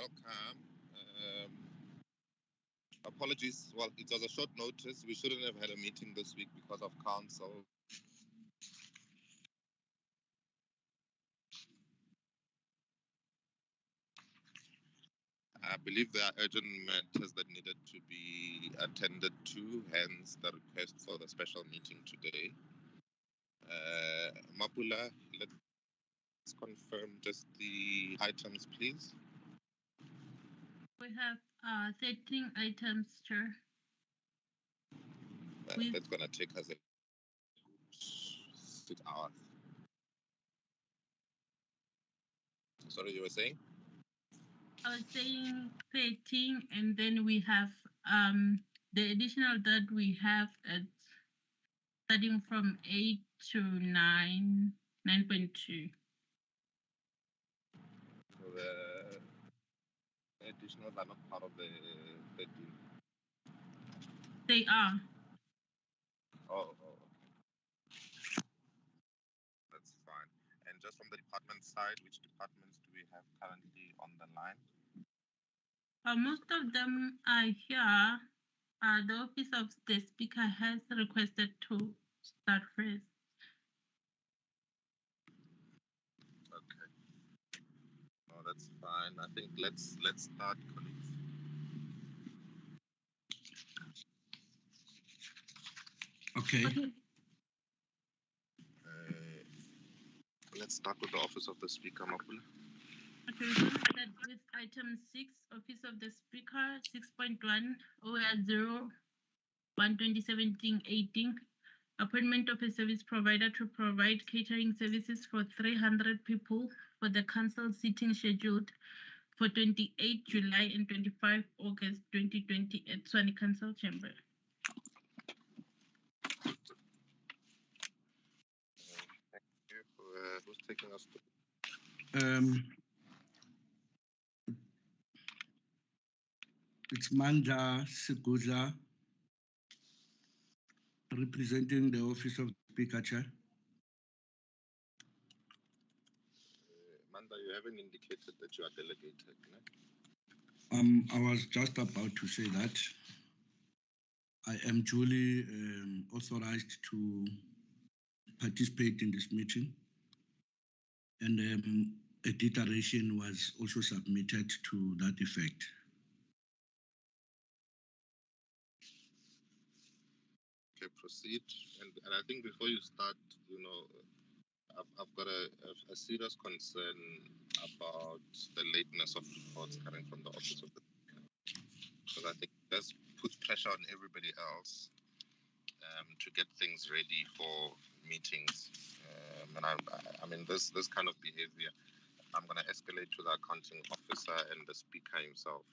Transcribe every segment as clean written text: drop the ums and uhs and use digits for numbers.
welcome. Apologies. Well, it was a short notice. We shouldn't have had a meeting this week because of council. I believe there are urgent matters that needed to be attended to, hence the request for the special meeting today. Mapula, let's confirm just the items, please. We have 13 items, Chair. That's going to take us 6 hours. Sorry, you were saying? I was saying 13, and then we have the additional that we have at starting from 8 to 9, 9.2. So the additional are not part of the 13. They are. Oh, that's fine. And just from the department side, which departments do we have currently on the line? Most of them are here. The Office of the Speaker has requested to start first. Okay. No, that's fine. I think let's start, colleagues. Okay. Let's start with the Office of the Speaker, Mapula. Okay, we're going to start with item 6, Office of the Speaker, 6.1, OR 0/1/2017-18, appointment of a service provider to provide catering services for 300 people for the council sitting scheduled for 28 July and 25 August 2020 at Tshwane Council Chamber. Thank you. Who's taking us to? It's Manda Seguza, representing the Office of Speaker, Chair. Manda, you haven't indicated that you are delegated, no? I was just about to say that I am duly authorized to participate in this meeting, and a declaration was also submitted to that effect. Okay, proceed. And I think before you start, I've got a serious concern about the lateness of reports coming from the Office of the Speaker, because I think that's puts pressure on everybody else to get things ready for meetings. And I mean, this kind of behavior, I'm going to escalate to the accounting officer and the Speaker himself.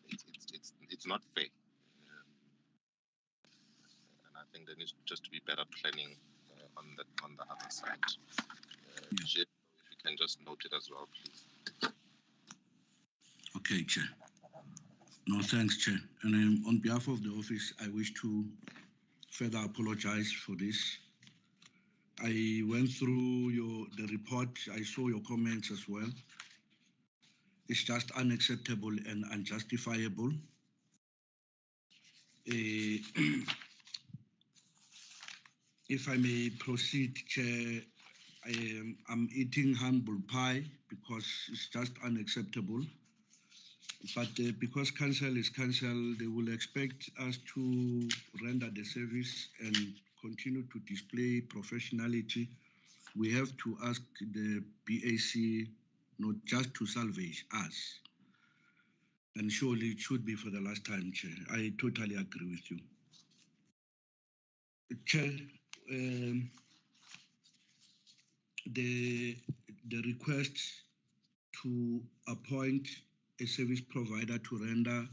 It's not fair. And I think there needs just to be better planning on the other side. Chair, if you can just note it as well, please. Okay, Chair. No, thanks, Chair. And on behalf of the office, I wish to further apologize for this. I went through the report. I saw your comments as well. It's just unacceptable and unjustifiable. If I may proceed, Chair, I'm eating humble pie because it's just unacceptable. But because council is council, they will expect us to render the service and continue to display professionality. We have to ask the BAC not just to salvage us. And surely it should be for the last time, Chair. I totally agree with you. Chair, the request to appoint a service provider to render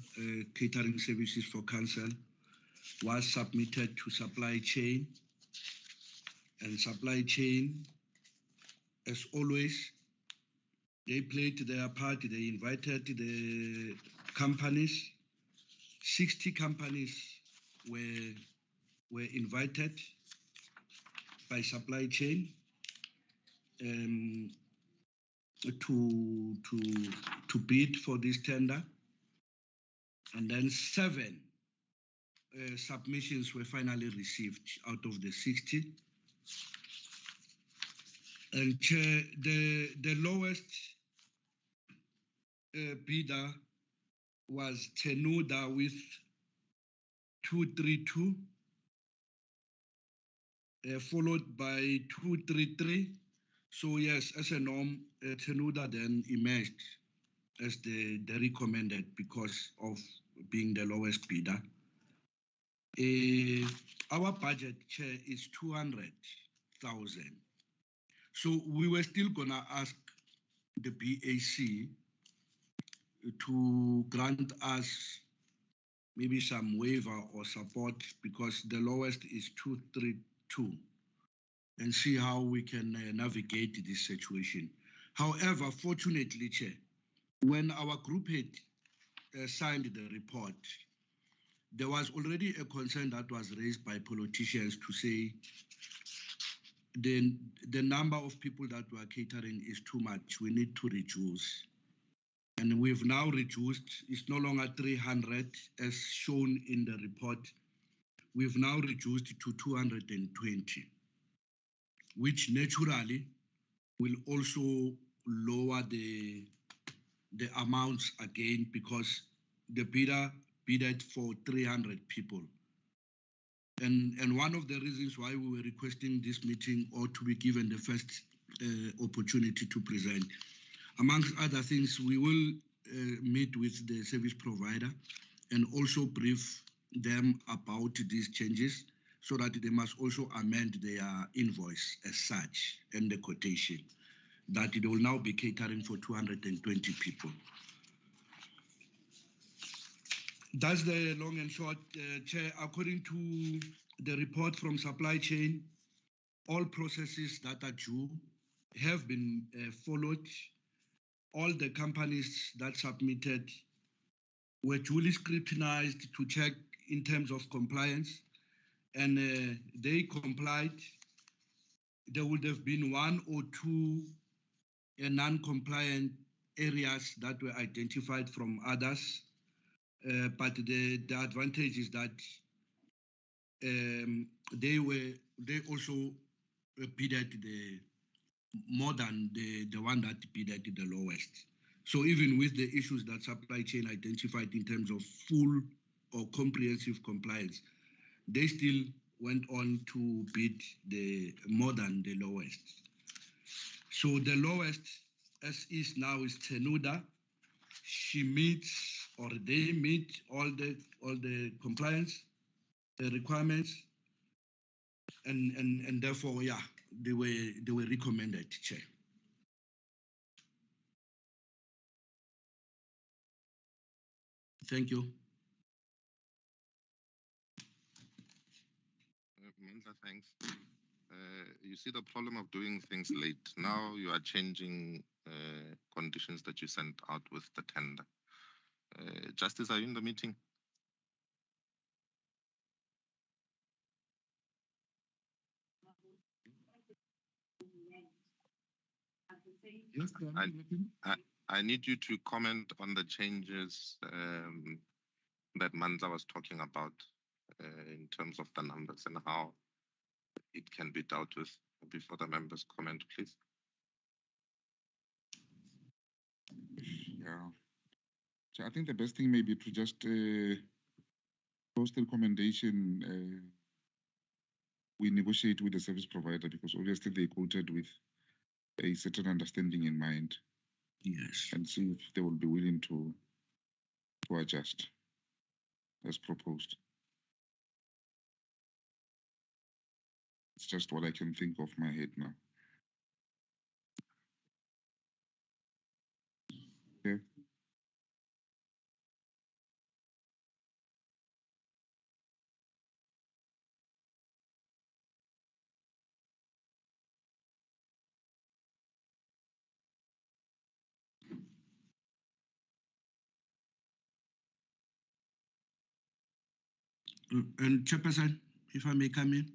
catering services for council was submitted to supply chain. And supply chain, as always, they played their part. They invited the companies. 60 companies were invited by supply chain to to bid for this tender. And then 7 submissions were finally received out of the 60. And Chair, the lowest bidder was Tenuda with 232, followed by 233. So yes, as a norm, Tenuda then emerged as the recommended because of being the lowest bidder. Our budget, Chair, is 200,000. So we were still gonna ask the BAC to grant us maybe some waiver or support because the lowest is 232 and see how we can navigate this situation. However, fortunately, Chair, when our group had signed the report, there was already a concern that was raised by politicians to say the number of people that were catering is too much. We need to reduce. And we've now reduced, it's no longer 300 as shown in the report. We've now reduced to 220, which naturally will also lower the amounts again because the bidder bidded for 300 people. And one of the reasons why we were requesting this meeting or to be given the first opportunity to present, amongst other things, we will meet with the service provider and also brief them about these changes so that they must also amend their invoice as such and the quotation that it will now be catering for 220 people. That's the long and short, Chair. According to the report from supply chain, all processes that are due have been followed. All the companies that submitted were duly scrutinized to check in terms of compliance, and they complied. There would have been 1 or 2 non-compliant areas that were identified from others. But the advantage is that they also bidded more than the one that bidded the lowest. So even with the issues that supply chain identified in terms of full or comprehensive compliance, they still went on to bid more than the lowest. So the lowest as is now is Tenuda. She meets or they meet all the compliance requirements, and therefore, yeah, they were recommended, Chair. Thank you. Mandla, thanks. You see the problem of doing things late. Now you are changing conditions that you sent out with the tender. Justice, are you in the meeting? Yes, I need you to comment on the changes that Manza was talking about in terms of the numbers and how it can be dealt with before the members comment, please. Yeah. So I think the best thing may be to just post the recommendation. We negotiate with the service provider because obviously they quoted with a certain understanding in mind. Yes. And see if they will be willing to adjust as proposed. It's just what I can think of my head now. Okay. And Chairperson, if I may come in.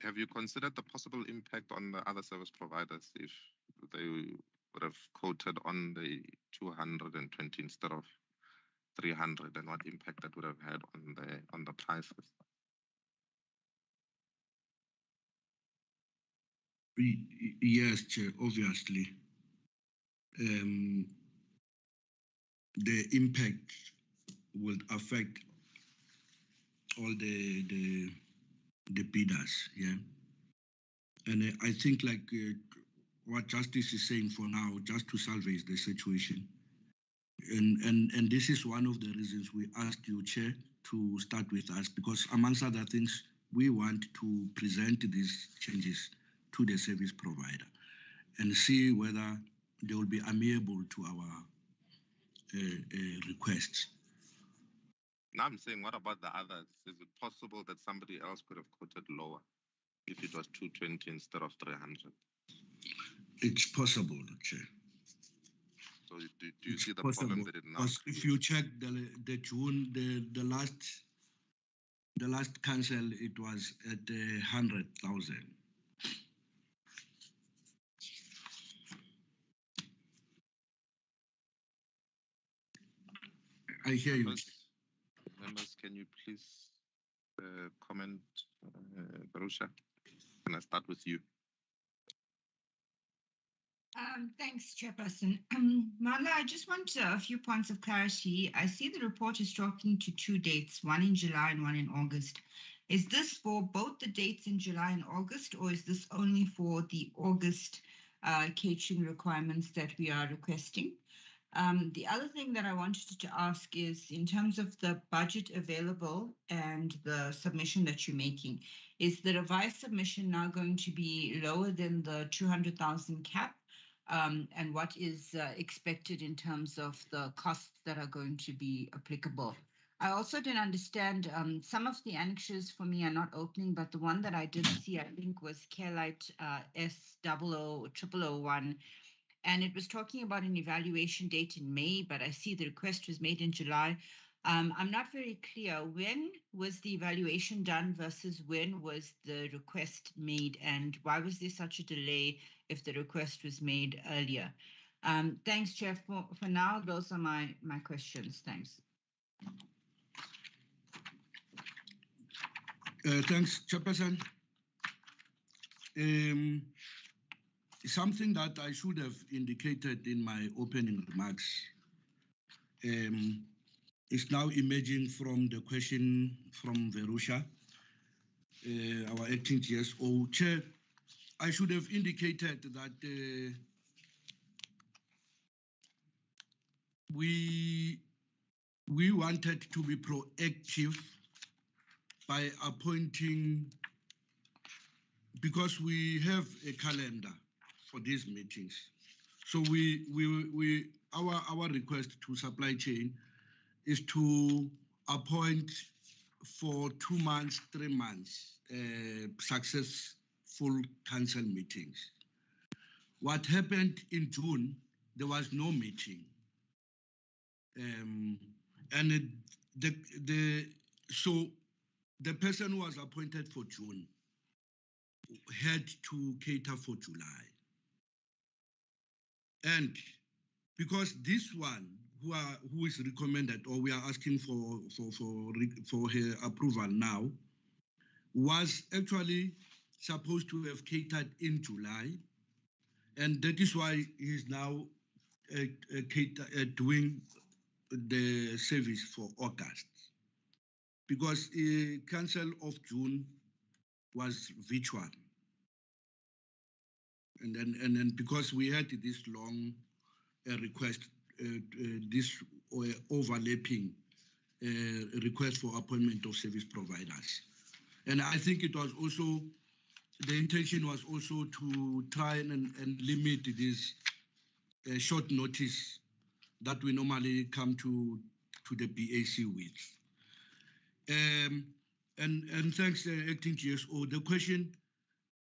Have you considered the possible impact on the other service providers if they would have quoted on the 220 instead of 300, and what impact that would have had on the prices? Yes, Chair, obviously. The impact will affect all the bidders, yeah. And I think like what Justice is saying for now, just to salvage the situation. And this is one of the reasons we asked you, Chair, to start with us, because amongst other things, we want to present these changes to the service provider and see whether they will be amenable to our requests. Now I'm saying, what about the others? Is it possible that somebody else could have quoted lower if it was 220 instead of 300? It's possible, Chair. So do you see the problem that it now creates? If you check the June, the last council, it was at 100,000. I hear you. Members, can you please comment, Barusha? Can I start with you? Thanks, Chairperson. Marla, I just want a few points of clarity. I see the report is talking to two dates, one in July and one in August. Is this for both the dates in July and August, or is this only for the August catering requirements that we are requesting? The other thing that I wanted to ask is, in terms of the budget available and the submission that you're making, is the revised submission now going to be lower than the 200,000 cap? And what is expected in terms of the costs that are going to be applicable? I also didn't understand, some of the annexures for me are not opening, but the one that I did see, I think, was Carelight S000001. And it was talking about an evaluation date in May, but I see the request was made in July. I'm not very clear, when was the evaluation done versus when was the request made, and why was there such a delay if the request was made earlier? Thanks, Chair. For now, those are my questions. Thanks. Thanks, Chairperson. Something that I should have indicated in my opening remarks is now emerging from the question from Verusha, our acting GSO. Chair, I should have indicated that we wanted to be proactive by appointing, because we have a calendar for these meetings. So our request to supply chain is to appoint for 2 months, 3 months, successful council meetings. What happened in June, there was no meeting. So the person who was appointed for June had to cater for July. And because this one who is recommended, or we are asking for her approval now, was actually supposed to have catered in July, and that is why he's now doing the service for August, because the Council of June was virtual, and then because we had this long request, this overlapping request for appointment of service providers. And I think it was also, the intention was also to try and limit this short notice that we normally come to the BAC with. And thanks, Acting GSO. The question,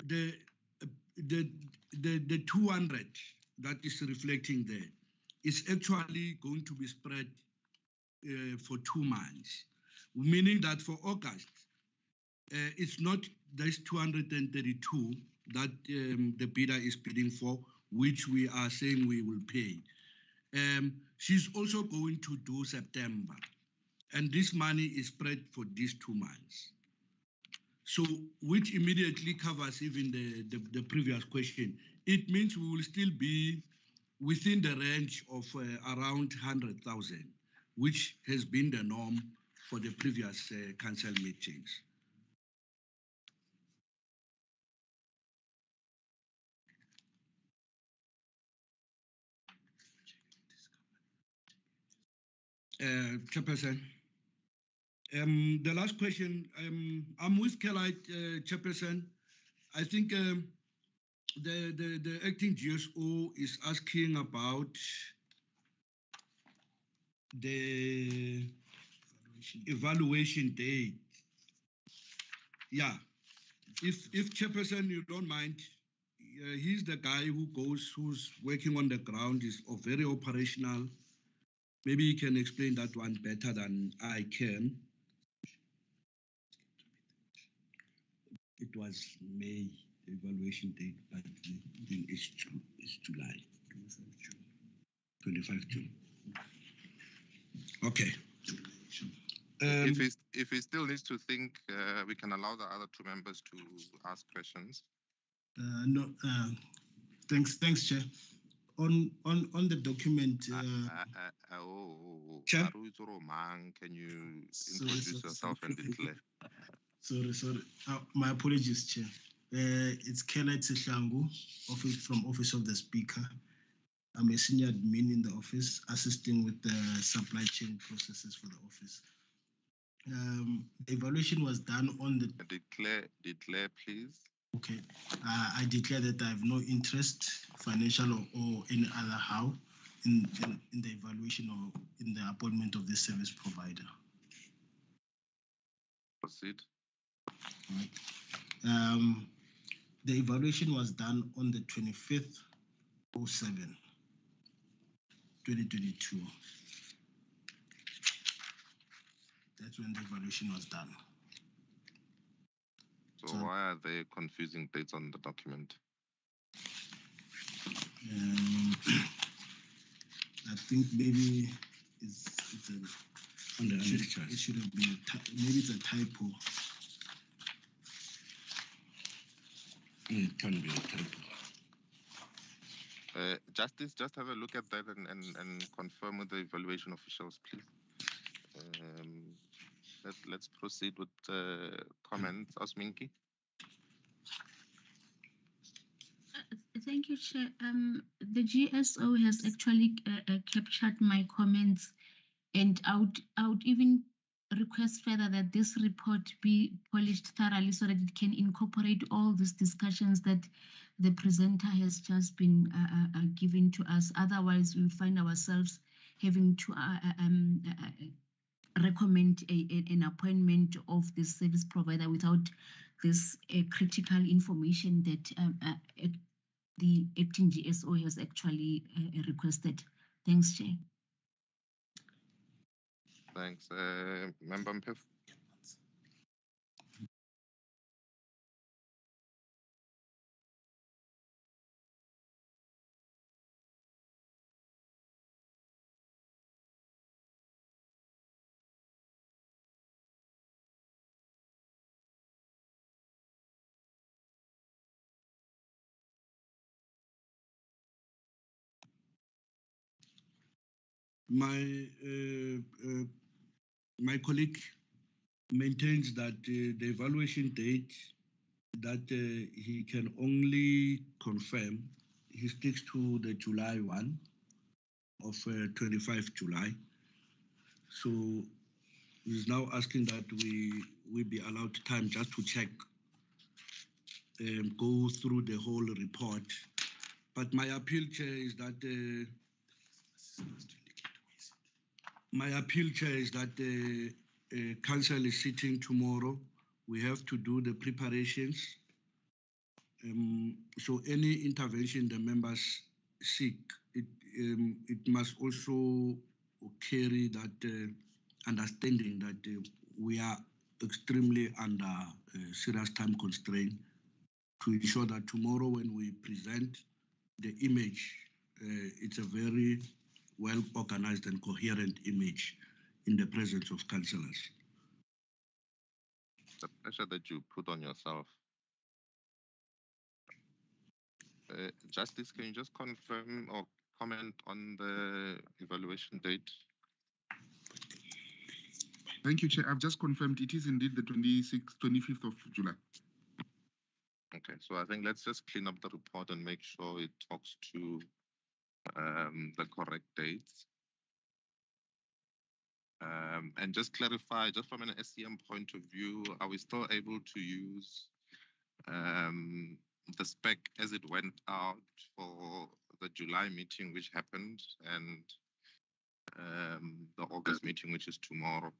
the 200 that is reflecting there is actually going to be spread for 2 months, meaning that for August, it's not this 232 that the bidder is bidding for, which we are saying we will pay. She's also going to do September, and this money is spread for these 2 months. So, which immediately covers even the previous question. It means we will still be within the range of around 100,000, which has been the norm for the previous council meetings. Chairperson. The last question, I'm with Kelite, Chairperson. I think the acting GSO is asking about the evaluation date. Yeah, if Chairperson, you don't mind, he's the guy who's working on the ground, is very operational. Maybe he can explain that one better than I can. It was May, the evaluation date, but it's July. 25 June. Okay. If he still needs to think, we can allow the other 2 members to ask questions. No, thanks, Chair. On the document. Chair? Can you introduce yourself and declare? Sorry. My apologies, Chair. It's Kelite Sihlangu, from Office of the Speaker. I'm a senior admin in the office, assisting with the supply chain processes for the office. The evaluation was done on the... Declare, please. Okay. I declare that I have no interest, financial or any other how, in the evaluation or in the appointment of this service provider. Proceed. Right. The evaluation was done on the 25th of 7, 2022. That's when the evaluation was done. So why are they confusing dates on the document? I think maybe it's on the it should have been maybe it's a typo. It can be a typo. Justice, just have a look at that and confirm with the evaluation officials, please. Let's proceed with comments. Osminki. Thank you, Chair. The GSO has actually captured my comments, and I would even request further that this report be polished thoroughly so that it can incorporate all these discussions that the presenter has just been given to us. Otherwise, we find ourselves having to recommend an appointment of this service provider without this critical information that the acting GSO has actually requested. Thanks, Chair. Thanks. Member Mpef. My colleague maintains that the evaluation date that he can only confirm, he sticks to the July 1 of 25 July. So he's now asking that we be allowed time just to check and go through the whole report. But my appeal, Chair, is that the council is sitting tomorrow. We have to do the preparations. So any intervention the members seek, it must also carry that understanding that we are extremely under serious time constraint to ensure that tomorrow when we present the image, it's a very well organized and coherent image in the presence of councillors. The pressure that you put on yourself. Justice, can you just confirm or comment on the evaluation date? Thank you, Chair. I've just confirmed it is indeed the 25th of July. Okay, so I think let's just clean up the report and make sure it talks to the correct dates. And just clarify, just from an SCM point of view, are we still able to use the spec as it went out for the July meeting, which happened, and the August meeting, which is tomorrow?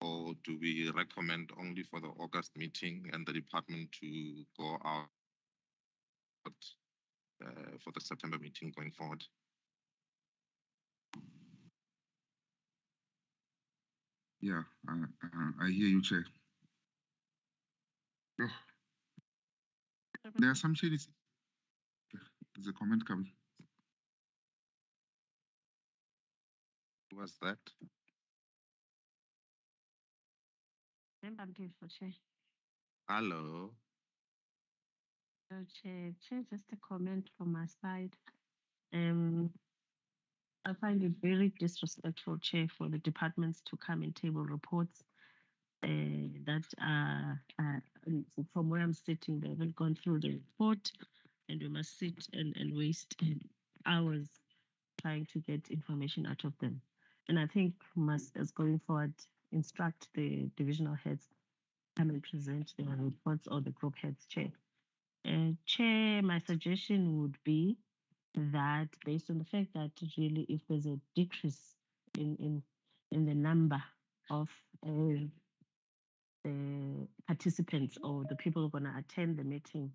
Or do we recommend only for the August meeting and the department to go out for the September meeting going forward? Yeah, I hear you, Chair. Oh. There are some changes. There's a comment coming. Who was that? Hello. Chair, just a comment from my side. I find it very disrespectful, Chair, for the departments to come and table reports that are, from where I'm sitting, they haven't gone through the report, and we must sit and waste hours trying to get information out of them. And I think must, as going forward, instruct the divisional heads come and present their reports, or the group heads, Chair. Chair, my suggestion would be that, based on the fact that really, if there's a decrease in the number of the participants or the people who are going to attend the meeting,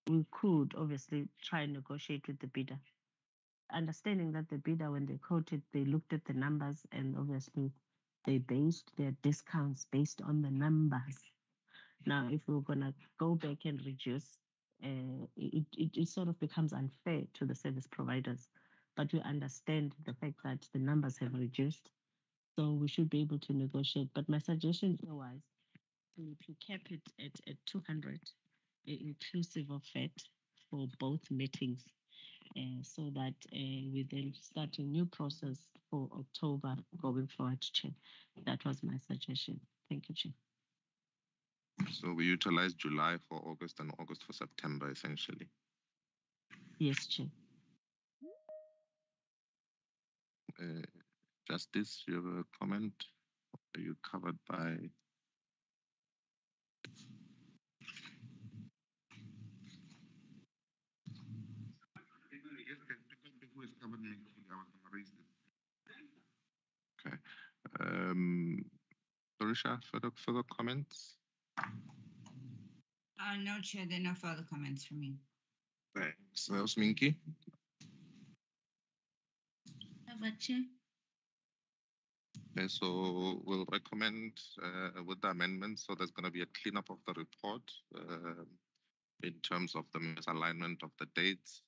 we could obviously try and negotiate with the bidder. Understanding that the bidder, when they quoted, they looked at the numbers, and obviously they based their discounts based on the numbers. Now, if we're going to go back and reduce, it sort of becomes unfair to the service providers. But we understand the fact that the numbers have reduced, so we should be able to negotiate. But my suggestion here was to cap it at 200, inclusive of VAT, for both meetings, so that we then start a new process for October going forward, Chair. That was my suggestion. Thank you, Chair. So we utilize July for August and August for September, essentially. Yes, Chair. Justice, you have a comment? Are you covered by? Okay. Dorisha, further comments? No, Chair, there are no further comments from me. Thanks. Minky? Chair. Okay, so we'll recommend with the amendments, so there's going to be a cleanup of the report in terms of the misalignment of the dates,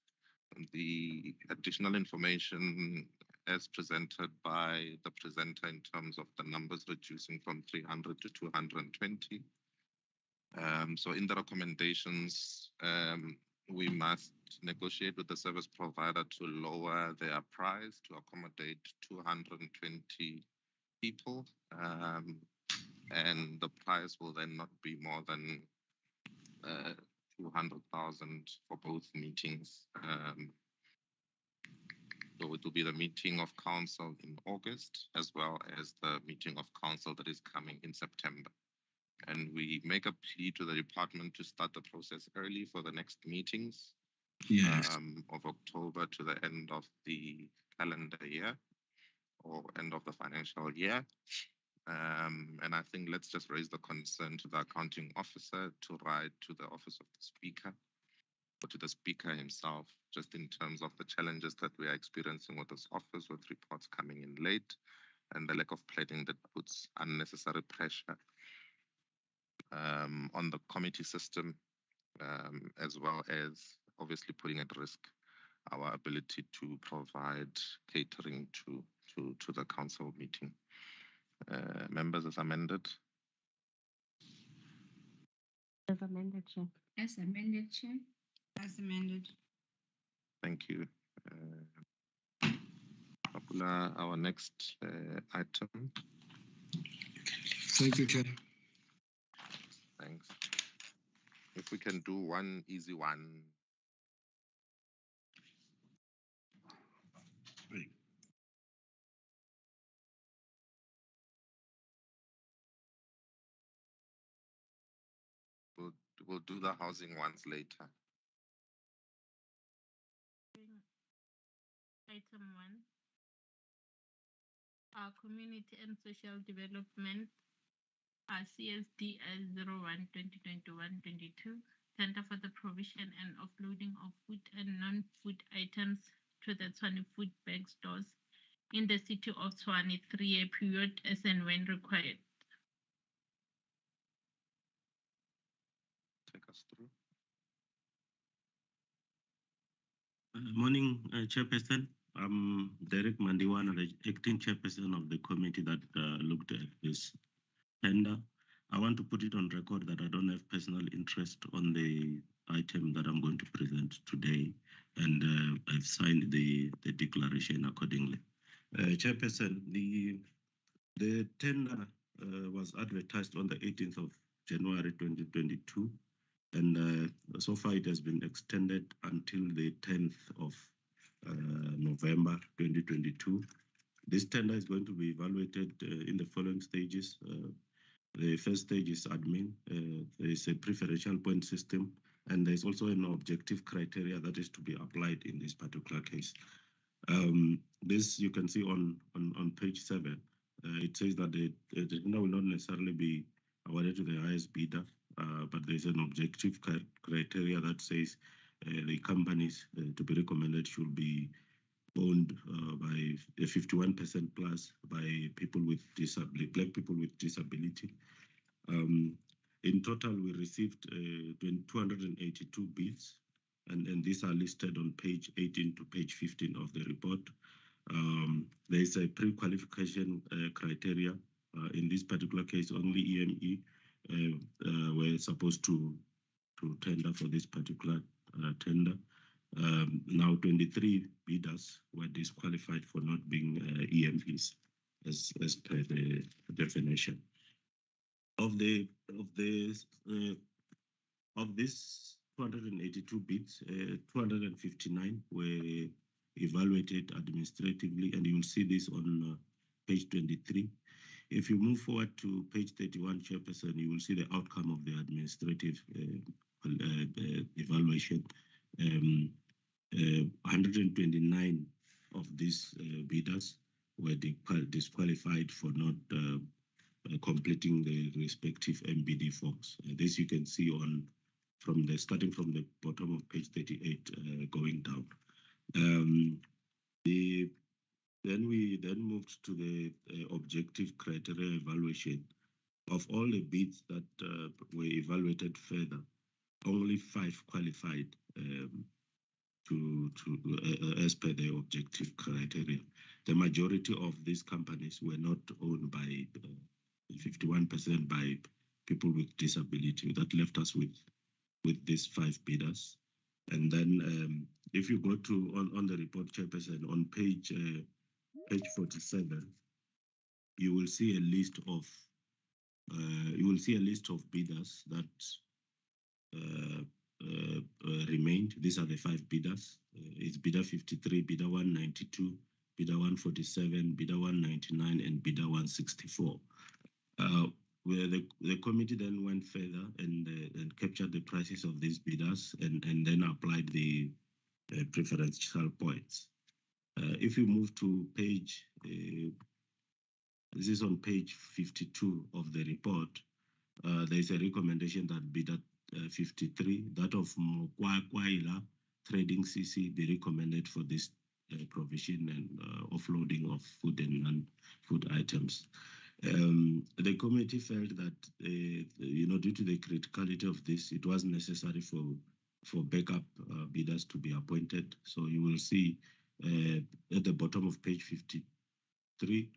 and the additional information as presented by the presenter in terms of the numbers reducing from 300 to 220. So in the recommendations, we must negotiate with the service provider to lower their price to accommodate 220 people, and the price will then not be more than 200,000 for both meetings. So it will be the meeting of council in August, as well as the meeting of council that is coming in September. And we make a plea to the department to start the process early for the next meetings, Yes. of October to the end of the calendar year or end of the financial year. And I think let's just raise the concern to the accounting officer to write to the office of the speaker, or to the speaker himself, just in terms of the challenges that we are experiencing with this office, with reports coming in late, and the lack of planning that puts unnecessary pressure on the committee system, as well as obviously putting at risk our ability to provide catering to the council meeting. Members, as amended. As amended, Chair. As amended, Chair. As amended. Thank you. Papula, our next item. Thank you, Chair. Thanks. If we can do one easy one. Right. We'll do the housing ones later. Item 1, Community and Social Development, CSD 01-2021-22, tender for the provision and offloading of food and non-food items to the Tshwane food bag stores in the city of Tshwane, 3-year period as and when required. Take us through. Morning, Chairperson. I'm Derek Mandiwana, the acting chairperson of the committee that looked at this tender. I want to put it on record that I don't have personal interest on the item that I'm going to present today, and I've signed the declaration accordingly. Chairperson, the tender was advertised on the 18th of January 2022, and so far it has been extended until the 10th of November 2022. This tender is going to be evaluated in the following stages. The first stage is admin. There is a preferential point system, and there's also an objective criteria that is to be applied in this particular case. This you can see on page 7. It says that the tender will not necessarily be awarded to the highest bidder, but there's an objective criteria that says the companies to be recommended should be owned by 51% plus by people with disability, black people with disability. In total, we received 282 bids, and these are listed on page 18 to page 15 of the report. There is a pre-qualification criteria. In this particular case, only EME were supposed to tender for this particular tender. Now 23 bidders were disqualified for not being EMEs as per the definition. Of these 282 bids, 259 were evaluated administratively, and you will see this on page 23. If you move forward to page 31, Chairperson, you will see the outcome of the administrative evaluation. 129 of these bidders were disqualified for not completing the respective MBD forms. This you can see starting from the bottom of page 38 going down. Then we moved to the objective criteria evaluation. Of all the bids that were evaluated further, only 5 qualified as per the objective criteria. The majority of these companies were not owned by 51% by people with disability. That left us with these 5 bidders. And then if you go to on the report, Chairperson, on page 47, you will see a list of bidders that remained. These are the 5 bidders. It's bidder 53, bidder 192, bidder 147, bidder 199, and bidder 164. Where the committee then went further and captured the prices of these bidders and then applied the preferential points. If you move to page, this is on page 52 of the report, there is a recommendation that bidder 53, that of Mokwakwaila Trading CC, be recommended for this provision and offloading of food and non-food items. The committee felt that, due to the criticality of this, it was necessary for backup bidders to be appointed. So you will see at the bottom of page 53,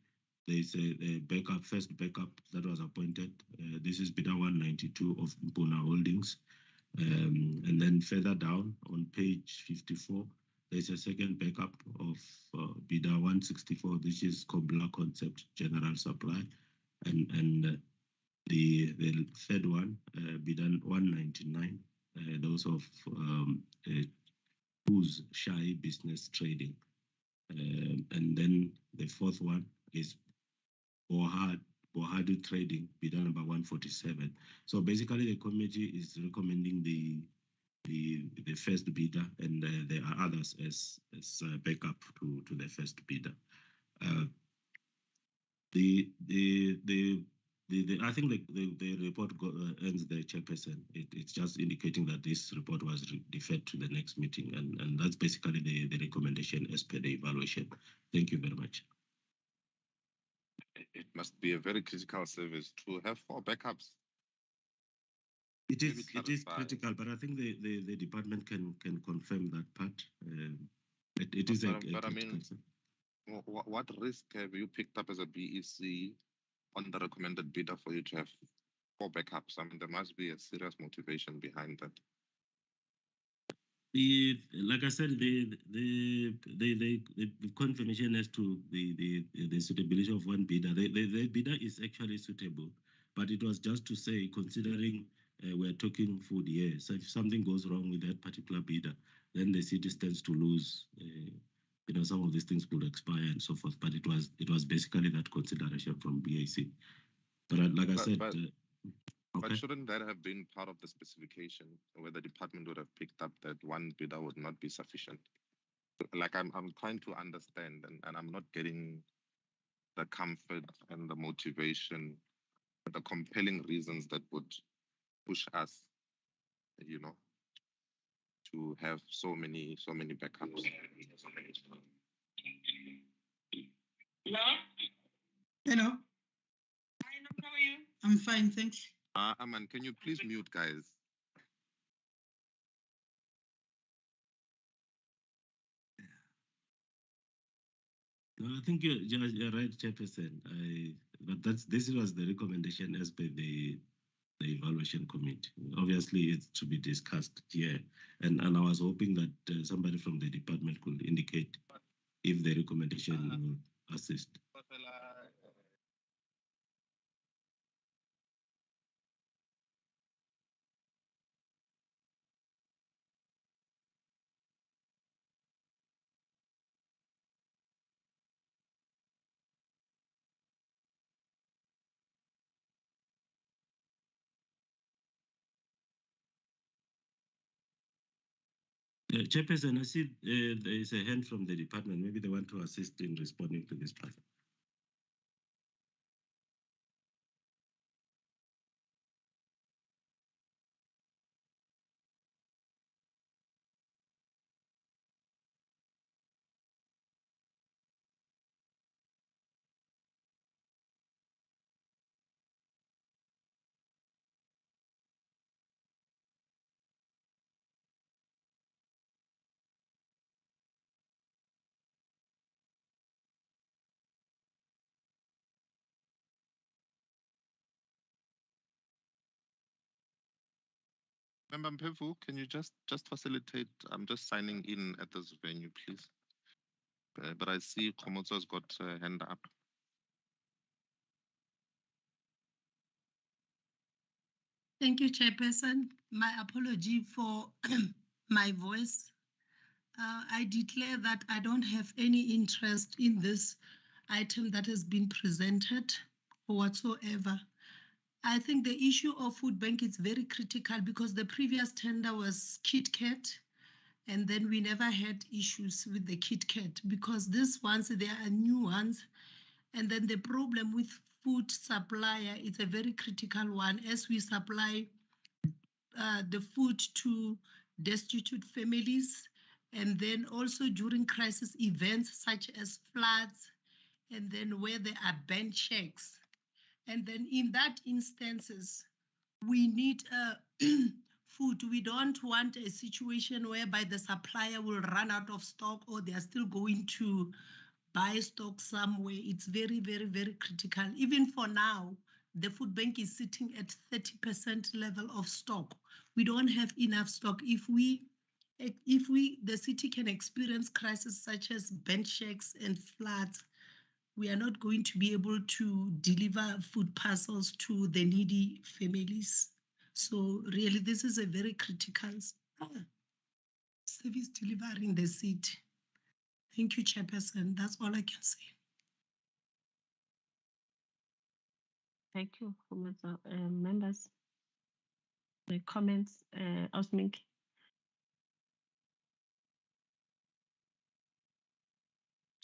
there is a first backup that was appointed. This is bidder 192 of Mpuna Holdings. And then further down on page 54, there's a second backup of bidder 164, which is Kobla Concept General Supply. And the third one, bidder 199, those of who's Shy Business Trading. And then the fourth one is Bohadu Trading, bidder number 147. So basically, the committee is recommending the first bidder, and there are others as backup to the first bidder. I think the report ends there, Chairperson. It's just indicating that this report was deferred to the next meeting, and that's basically the recommendation as per the evaluation. Thank you very much. It must be a very critical service to have 4 backups. It is critical, but I think the department can confirm that part. It is a critical service. What risk have you picked up as a BEC on the recommended bidder for you to have 4 backups? I mean, there must be a serious motivation behind that. Like I said, the confirmation as to the suitability of one bidder. The bidder is actually suitable, but it was just to say, considering we're talking food here, so if something goes wrong with that particular bidder, then the city stands to lose. Some of these things could expire and so forth. But it was basically that consideration from BAC. But like I said. But shouldn't that have been part of the specification, where the department would have picked up that one bidder would not be sufficient? Like I'm trying to understand, and I'm not getting the comfort and the motivation, the compelling reasons that would push us, to have so many backups. Hello. Hi, how are you? I'm fine, thanks. Aman, can you please mute, guys? No, I think you're right, Chairperson. But this was the recommendation as per the evaluation committee. Obviously, it's to be discussed here, and I was hoping that somebody from the department could indicate if the recommendation will assist. Chairperson, I see there is a hand from the department. Maybe they want to assist in responding to this part. Member Mpevu, can you just facilitate? I'm just signing in at this venue, please. But I see Komotso's got a hand up. Thank you, Chairperson. My apology for my voice. I declare that I don't have any interest in this item that has been presented whatsoever. I think the issue of food bank is very critical because the previous tender was KitKat, and then we never had issues with the KitKat because these ones, there are new ones. And then the problem with food supplier is a very critical one as we supply the food to destitute families And then also during crisis events such as floods, and then where there are band checks. And then in that instances, we need food. We don't want a situation whereby the supplier will run out of stock or they are still going to buy stock somewhere. It's very, very, very critical. Even for now, the food bank is sitting at 30% level of stock. We don't have enough stock. If the city can experience crises such as band checks and floods, we are not going to be able to deliver food parcels to the needy families. So really, this is a very critical service delivery in the city. Thank you, Chairperson. That's all I can say. Thank you, members. The comments, Osmink.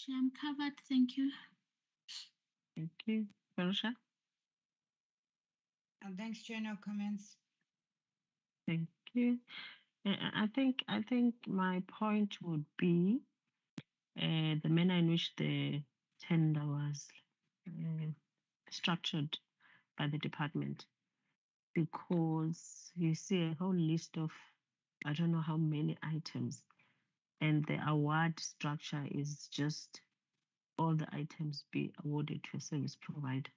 I'm covered. Thank you. Thank you, Farusha. Thanks, Chair. No comments. Thank you. I think my point would be the manner in which the tender was structured by the department, because you see a whole list of I don't know how many items, and the award structure is just all the items be awarded to a service provider,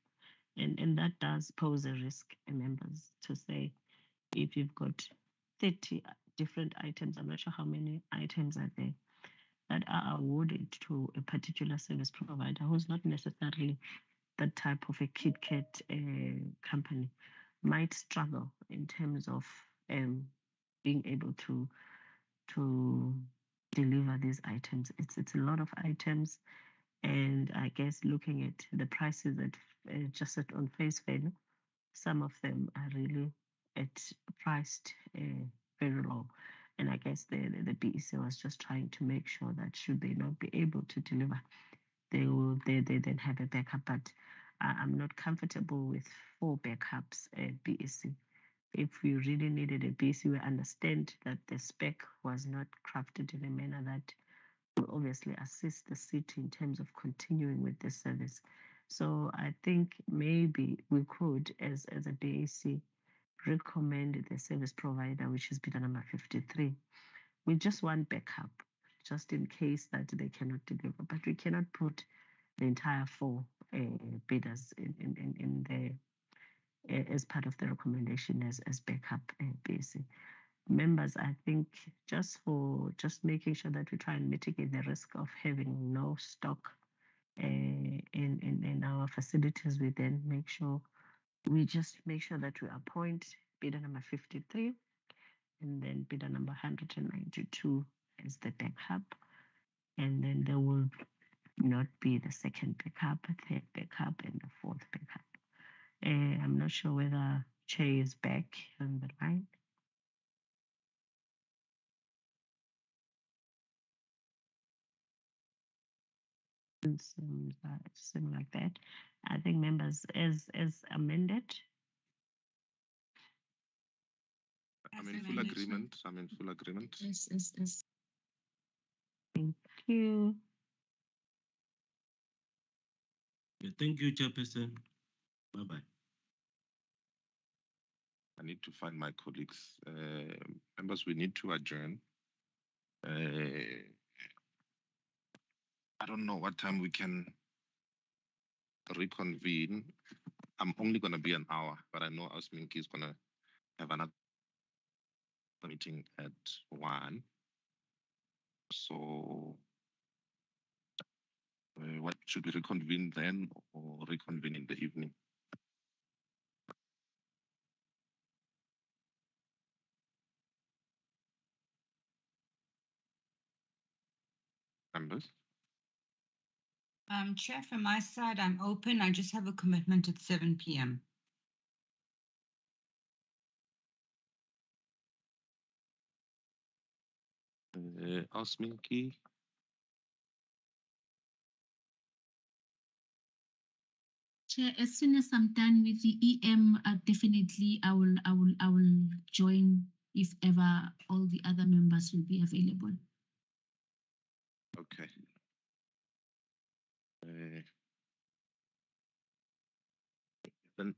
and that does pose a risk, members, to say if you've got 30 different items, I'm not sure how many items are there, that are awarded to a particular service provider who's not necessarily that type of a KitKat company, might struggle in terms of being able to deliver these items. It's a lot of items, and I guess looking at the prices that just on face value, some of them are really priced very low. And I guess the BEC was just trying to make sure that should they not be able to deliver, they then have a backup. But I'm not comfortable with 4 backups at BEC. If we really needed a BEC, we understand that the spec was not crafted in a manner that will obviously assist the city in terms of continuing with the service. So I think maybe we could, as a BAC, recommend the service provider, which is bidder number 53, with just one backup, just in case that they cannot deliver. But we cannot put the entire 4 bidders in the as part of the recommendation as backup BAC. Members, I think just making sure that we try and mitigate the risk of having no stock in our facilities, we then make sure that we appoint bidder number 53 and then bidder number 192 as the backup, and then there will not be the second backup, third backup, and the 4th backup. I'm not sure whether Chair is back on the line. It seems like that. I think members, as amended. I'm in full agreement. Yes. Thank you. Thank you, Chairperson. Bye-bye. I need to find my colleagues. Members, we need to adjourn. I don't know what time we can reconvene. I'm only going to be an hour, but I know Osminki is going to have another meeting at 1. So what should we reconvene then or reconvene in the evening? Members? Chair, from my side, I'm open. I just have a commitment at 7 p.m. Osminki? Chair, as soon as I'm done with the EM, definitely I will join if ever all the other members will be available. Okay. Then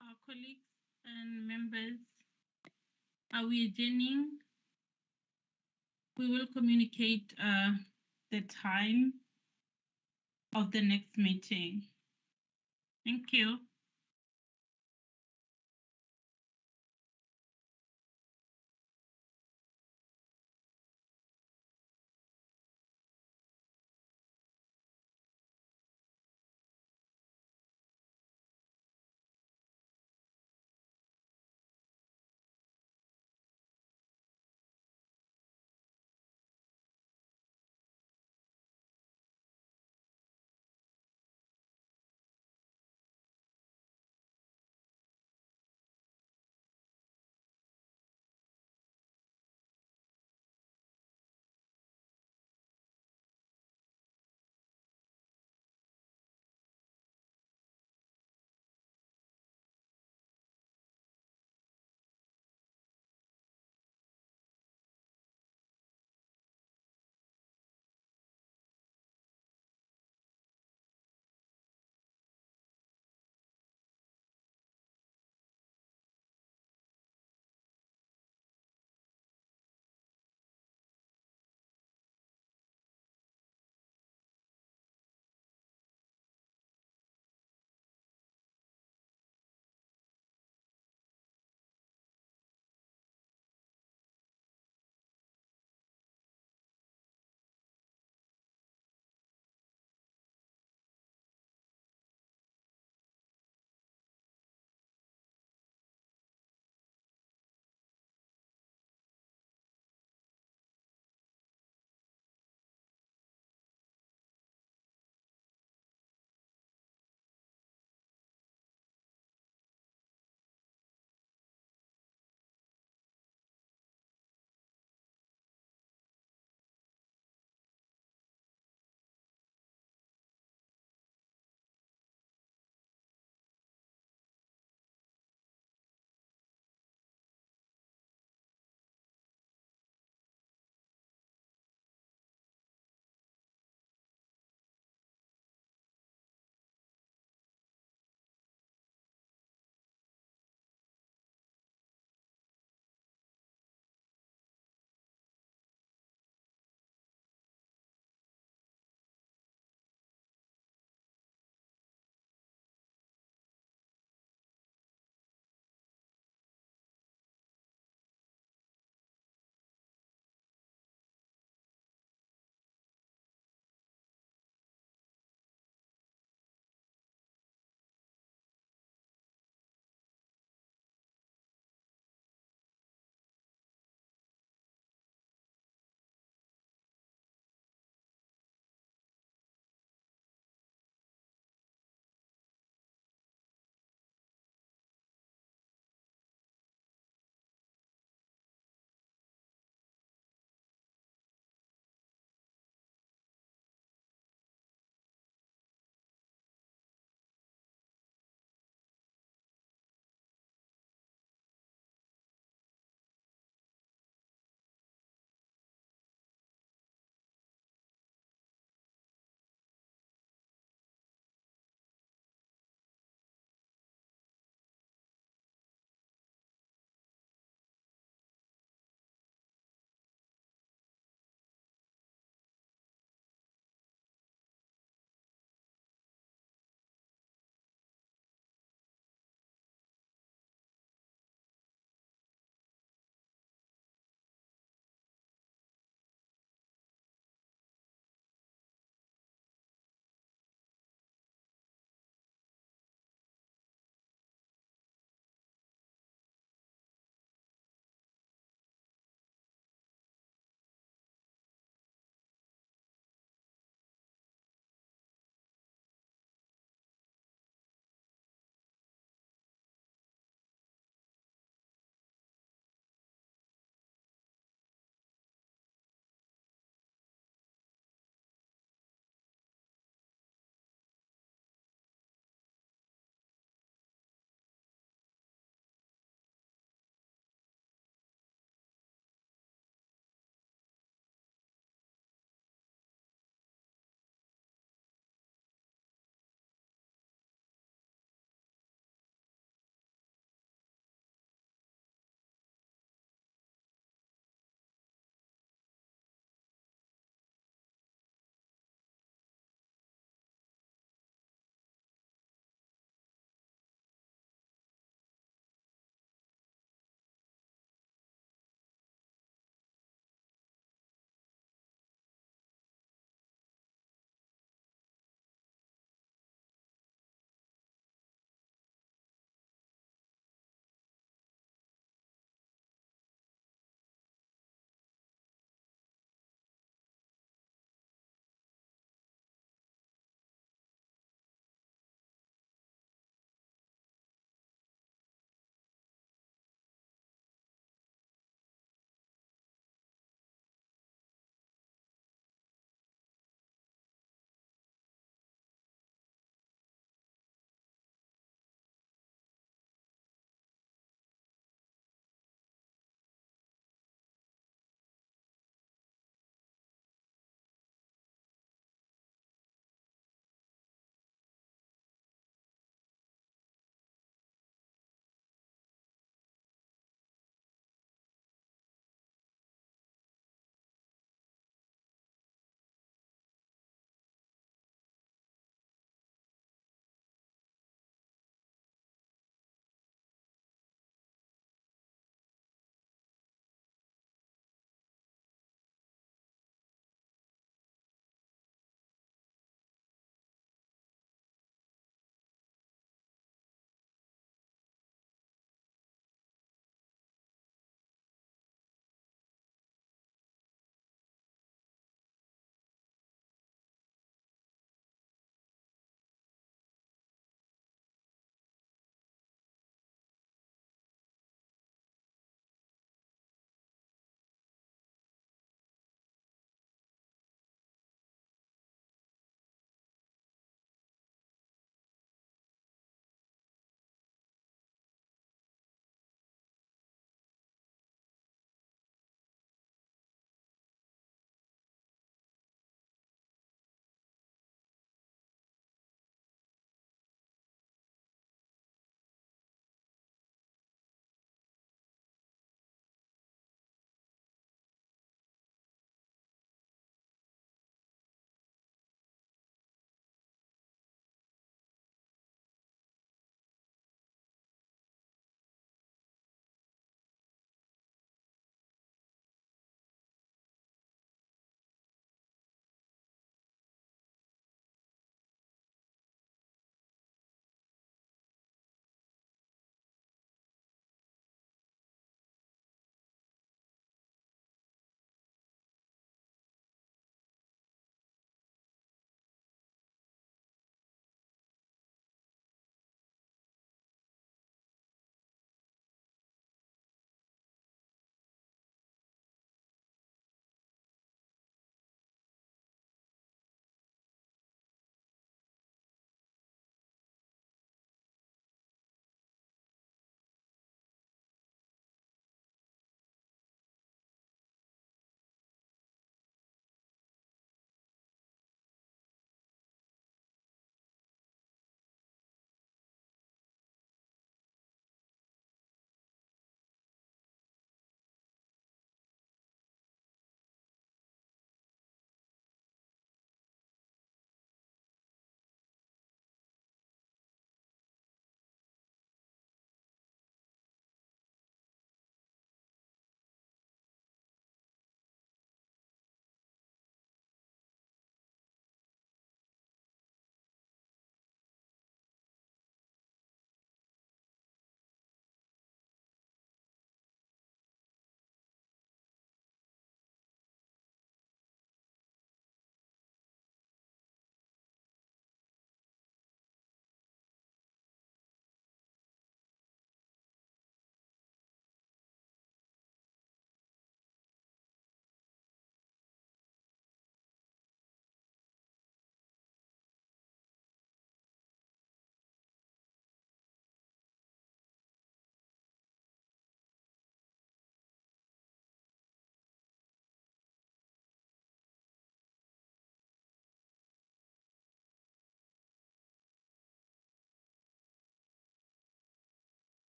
Our colleagues and members, are we adjourning? We will communicate the time of the next meeting. Thank you.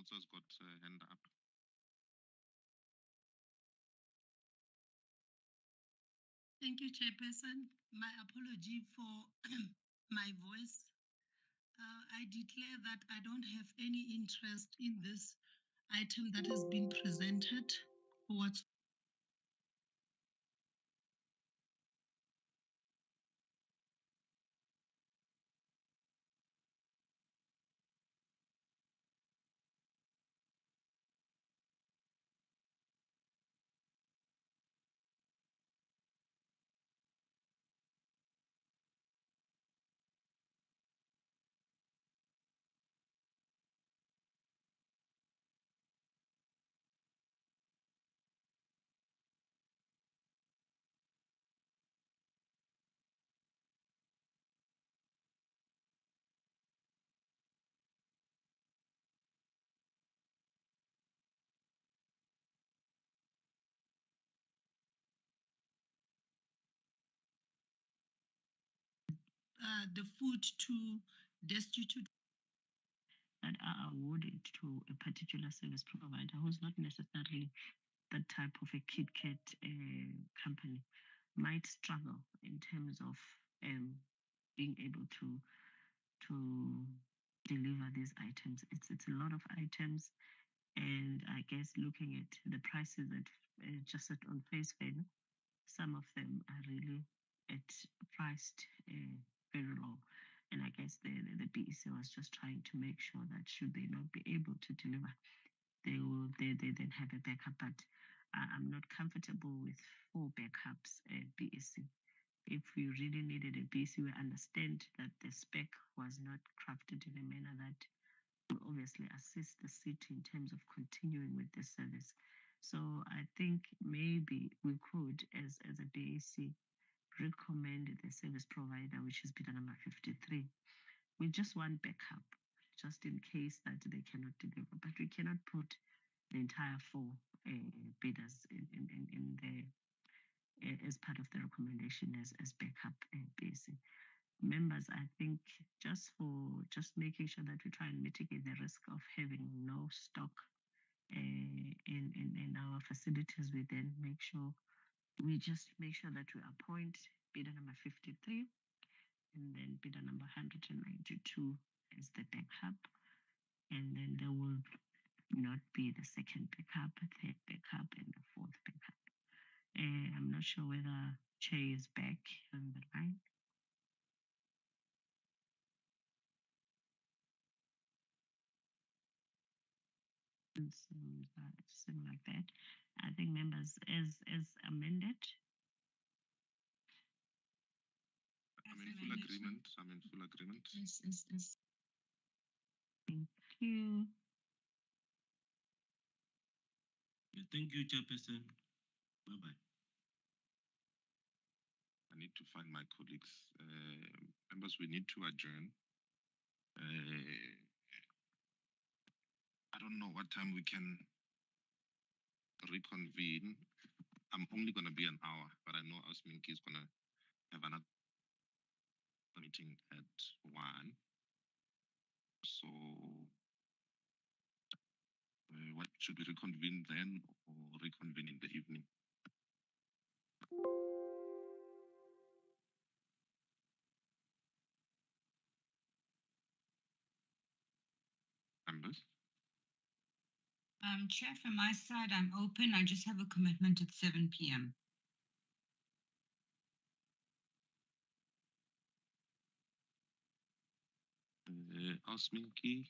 also has got a hand up. Thank you, Chairperson. My apology for my voice. I declare that I don't have any interest in this item that has been presented. What's the food to destitute that are awarded to a particular service provider who's not necessarily that type of a KitKat company might struggle in terms of being able to deliver these items. It's a lot of items, and I guess looking at the prices that just at on face value, some of them are really at priced very low. And I guess the BEC was just trying to make sure that should they not be able to deliver, they then have a backup. But I'm not comfortable with 4 backups at BEC. If we really needed a BEC, we understand that the spec was not crafted in a manner that will obviously assist the city in terms of continuing with the service. So I think maybe we could, as a BAC, recommend the service provider, which is bidder number 53, with just 1 backup, just in case that they cannot deliver. But we cannot put the entire 4 bidders in the as part of the recommendation as backup BAC. Members, I think just making sure that we try and mitigate the risk of having no stock in our facilities, we then make sure that we appoint bidder number 53 and then bidder number 192 as the backup, and then there will not be the second backup, third backup, and the 4th backup. I'm not sure whether Chair is back on the line. Something like that. I think members, as amended. I'm in full agreement. I'm in full agreement. Yes. Thank you. Yeah, thank you, Chairperson. Bye-bye. I need to find my colleagues. Members, we need to adjourn. I don't know what time we can reconvene. I'm only going to be an hour, but I know Asminki is going to have another meeting at 1. So, what should we reconvene then or reconvene in the evening? Members? Chair, from my side, I'm open. I just have a commitment at 7 p.m. Asminki?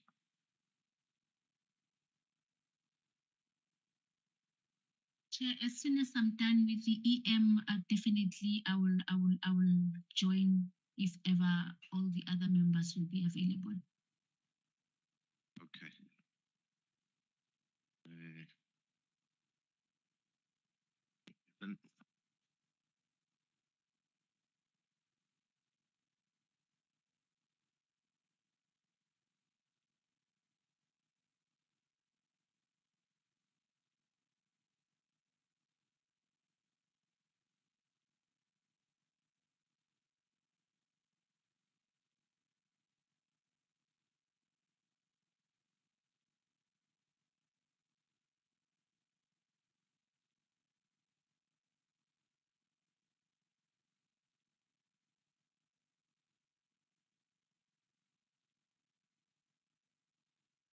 Chair, as soon as I'm done with the EM, definitely I will join if ever all the other members will be available. Okay.